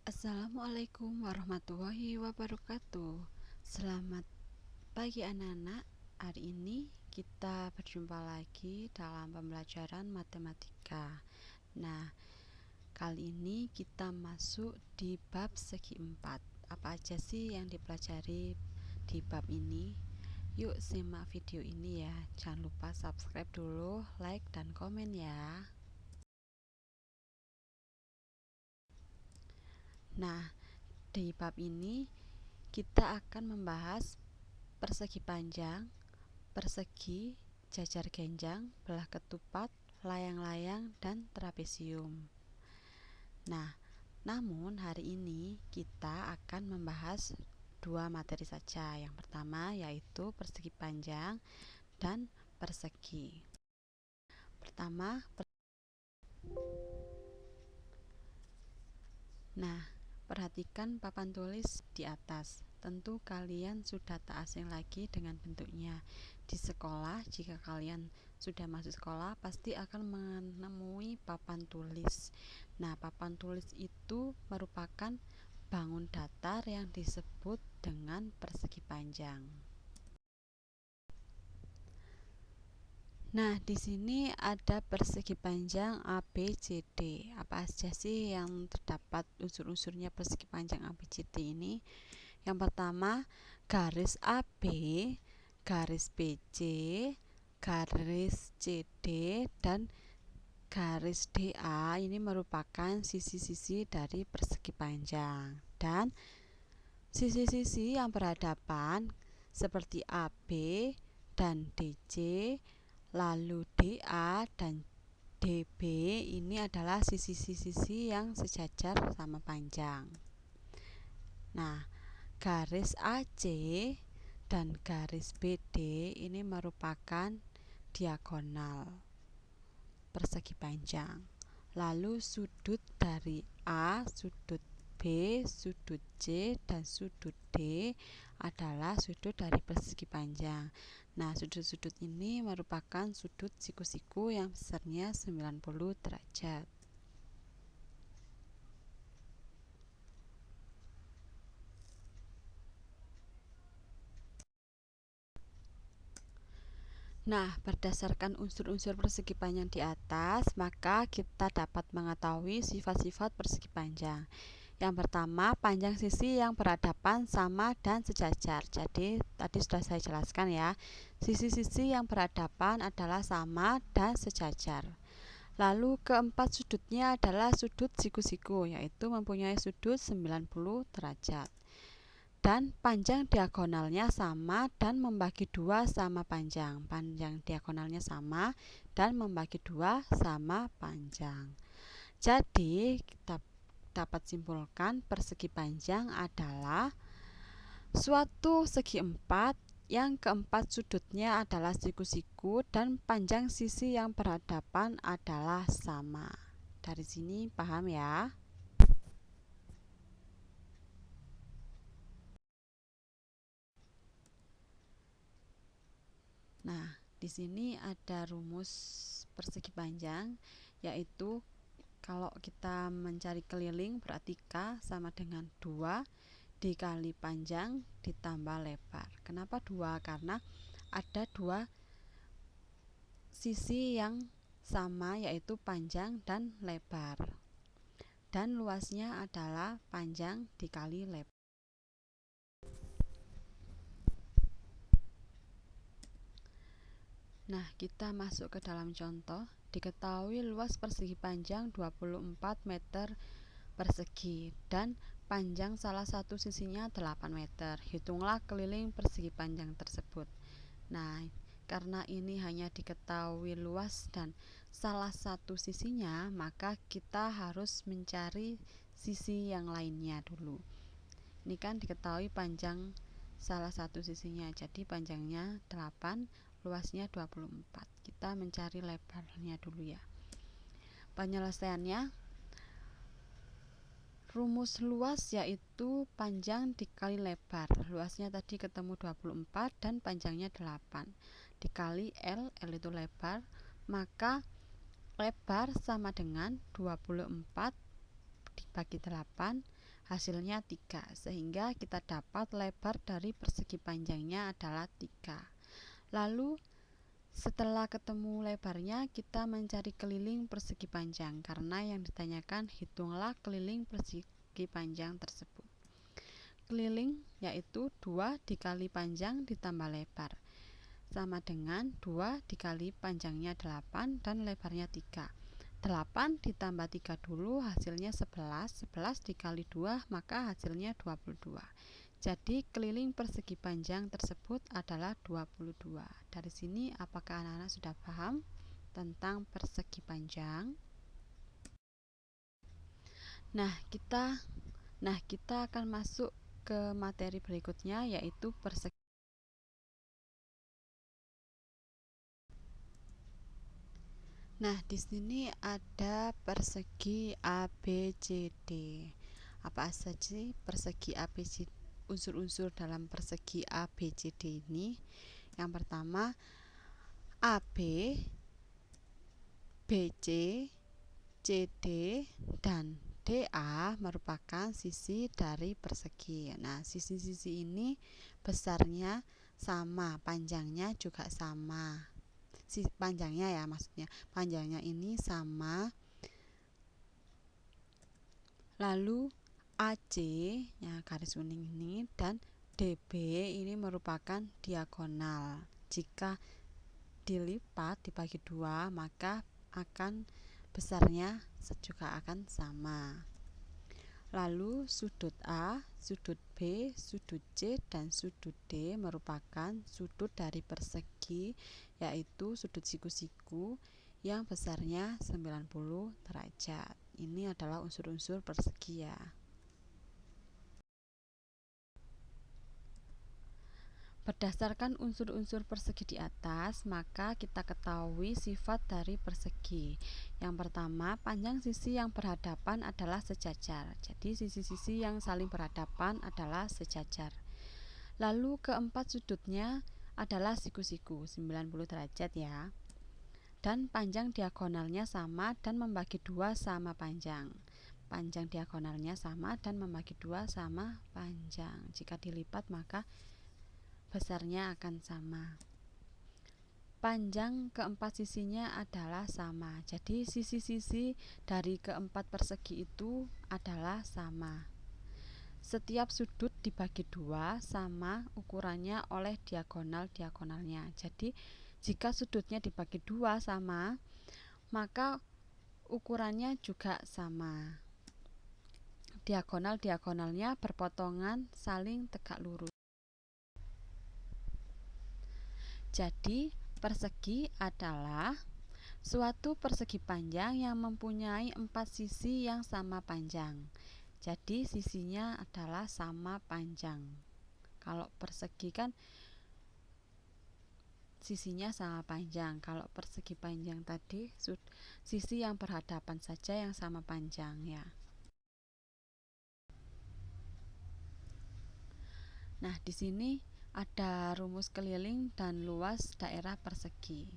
Assalamualaikum warahmatullahi wabarakatuh. Selamat pagi anak-anak. Hari ini kita berjumpa lagi dalam pembelajaran matematika. Nah, kali ini kita masuk di bab segi 4. Apa aja sih yang dipelajari di bab ini? Yuk simak video ini ya. Jangan lupa subscribe dulu, like dan komen ya. Nah, di bab ini kita akan membahas persegi panjang, persegi, jajar genjang, belah ketupat, layang-layang, dan trapesium. Nah, namun hari ini kita akan membahas dua materi saja. Yang pertama yaitu persegi panjang dan persegi. Pertama, perhatikan papan tulis di atas. Tentu kalian sudah tak asing lagi dengan bentuknya. Di sekolah, jika kalian sudah masuk sekolah, pasti akan menemui papan tulis. Nah, papan tulis itu merupakan bangun datar yang disebut dengan persegi panjang. Nah, di sini ada persegi panjang ABCD. Apa saja sih yang terdapat unsur-unsurnya persegi panjang ABCD ini? Yang pertama, garis AB, garis BC, garis CD, dan garis DA. Ini merupakan sisi-sisi dari persegi panjang. Dan sisi-sisi yang berhadapan seperti AB dan DC, lalu DA dan DB, ini adalah sisi-sisi yang sejajar sama panjang. Nah, garis AC dan garis BD ini merupakan diagonal persegi panjang. Lalu sudut dari A, sudut B, sudut C, dan sudut D adalah sudut dari persegi panjang. Nah, sudut-sudut ini merupakan sudut siku-siku yang besarnya 90 derajat. Nah, berdasarkan unsur-unsur persegi panjang di atas, maka kita dapat mengetahui sifat-sifat persegi panjang. Yang pertama, panjang sisi yang berhadapan sama dan sejajar. Jadi, tadi sudah saya jelaskan ya. Sisi-sisi yang berhadapan adalah sama dan sejajar. Lalu keempat sudutnya adalah sudut siku-siku, yaitu mempunyai sudut 90 derajat. Dan panjang diagonalnya sama dan membagi dua sama panjang. Panjang diagonalnya sama dan membagi dua sama panjang. Jadi kita dapat simpulkan persegi panjang adalah suatu segi empat yang keempat sudutnya adalah siku-siku dan panjang sisi yang berhadapan adalah sama. Dari sini paham ya? Nah, di sini ada rumus persegi panjang, yaitu kalau kita mencari keliling berarti K sama dengan 2 dikali panjang ditambah lebar. Kenapa 2? Karena ada dua sisi yang sama, yaitu panjang dan lebar. Dan luasnya adalah panjang dikali lebar. Nah, kita masuk ke dalam contoh. Diketahui luas persegi panjang 24 meter persegi dan panjang salah satu sisinya 8 meter. Hitunglah keliling persegi panjang tersebut. Nah, karena ini hanya diketahui luas dan salah satu sisinya, maka kita harus mencari sisi yang lainnya dulu. Ini kan diketahui panjang salah satu sisinya, jadi panjangnya 8, luasnya 24. Kita mencari lebarnya dulu ya. Penyelesaiannya, rumus luas yaitu panjang dikali lebar. Luasnya tadi ketemu 24 dan panjangnya 8. Dikali L, L itu lebar, maka lebar sama dengan 24 dibagi 8, hasilnya 3, sehingga kita dapat lebar dari persegi panjangnya adalah 3. Lalu setelah ketemu lebarnya, kita mencari keliling persegi panjang, karena yang ditanyakan hitunglah keliling persegi panjang tersebut. Keliling yaitu 2 dikali panjang ditambah lebar, sama dengan 2 dikali panjangnya 8 dan lebarnya 3. 8 ditambah 3 dulu, hasilnya 11. 11 dikali 2, maka hasilnya 22. Jadi keliling persegi panjang tersebut adalah 22. Dari sini apakah anak-anak sudah paham tentang persegi panjang? Nah, kita akan masuk ke materi berikutnya, yaitu persegi. Nah, di sini ada persegi ABCD. Apa saja sih persegi ABCD? Unsur-unsur dalam persegi ABCD ini? Yang pertama, AB, BC, CD, dan DA merupakan sisi dari persegi. Nah, sisi-sisi ini besarnya sama, panjangnya juga sama. Panjangnya ya, maksudnya panjangnya ini sama. Lalu AC ya, garis kuning ini, dan DB ini merupakan diagonal. Jika dilipat dibagi 2, maka akan besarnya juga akan sama. Lalu sudut A, sudut B, sudut C, dan sudut D merupakan sudut dari persegi, yaitu sudut siku-siku yang besarnya 90 derajat. Ini adalah unsur-unsur persegi ya. Berdasarkan unsur-unsur persegi di atas, maka kita ketahui sifat dari persegi. Yang pertama, panjang sisi yang berhadapan adalah sejajar. Jadi sisi-sisi yang saling berhadapan adalah sejajar. Lalu keempat sudutnya adalah siku-siku 90 derajat ya. Dan panjang diagonalnya sama dan membagi 2 sama panjang. Panjang diagonalnya sama dan membagi 2 sama panjang. Jika dilipat maka besarnya akan sama. Panjang keempat sisinya adalah sama. Jadi sisi-sisi dari keempat persegi itu adalah sama. Setiap sudut dibagi 2 sama ukurannya oleh diagonal-diagonalnya. Jadi jika sudutnya dibagi 2 sama, maka ukurannya juga sama. Diagonal-diagonalnya berpotongan saling tegak lurus. Jadi, persegi adalah suatu persegi panjang yang mempunyai 4 sisi yang sama panjang. Jadi, sisinya adalah sama panjang. Kalau persegi kan sisinya sama panjang. Kalau persegi panjang tadi, sisi yang berhadapan saja yang sama panjang ya. Nah, di sini ada rumus keliling dan luas daerah persegi.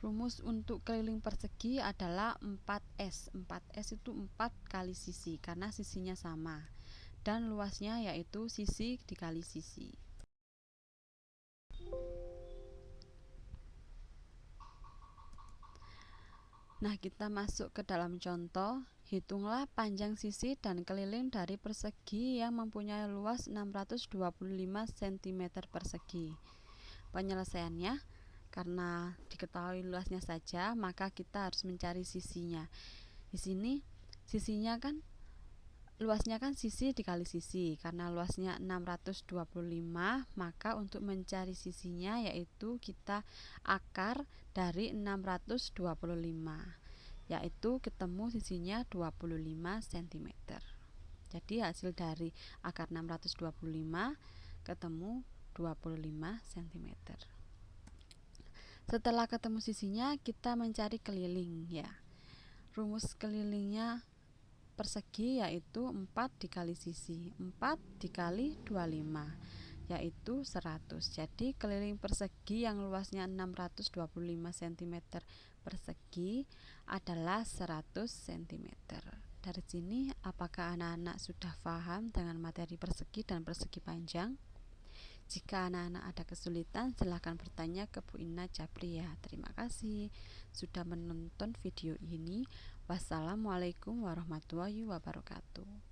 Rumus untuk keliling persegi adalah 4S. 4S itu 4 kali sisi karena sisinya sama. Dan luasnya yaitu sisi dikali sisi. Nah, kita masuk ke dalam contoh. Hitunglah panjang sisi dan keliling dari persegi yang mempunyai luas 625 cm persegi. Penyelesaiannya, karena diketahui luasnya saja, maka kita harus mencari sisinya. Di sini sisinya kan luasnya kan sisi dikali sisi. Karena luasnya 625, maka untuk mencari sisinya yaitu kita akar dari 625, yaitu ketemu sisinya 25 cm. Jadi hasil dari akar 625 ketemu 25 cm. Setelah ketemu sisinya, kita mencari keliling ya. Rumus kelilingnya persegi yaitu 4 dikali sisi. 4 dikali 25 yaitu 100. Jadi keliling persegi yang luasnya 625 cm persegi adalah 100 cm. Dari sini, apakah anak-anak sudah paham dengan materi persegi dan persegi panjang? Jika anak-anak ada kesulitan, silahkan bertanya ke Bu Ina Japri ya. Terima kasih sudah menonton video ini. Wassalamualaikum warahmatullahi wabarakatuh.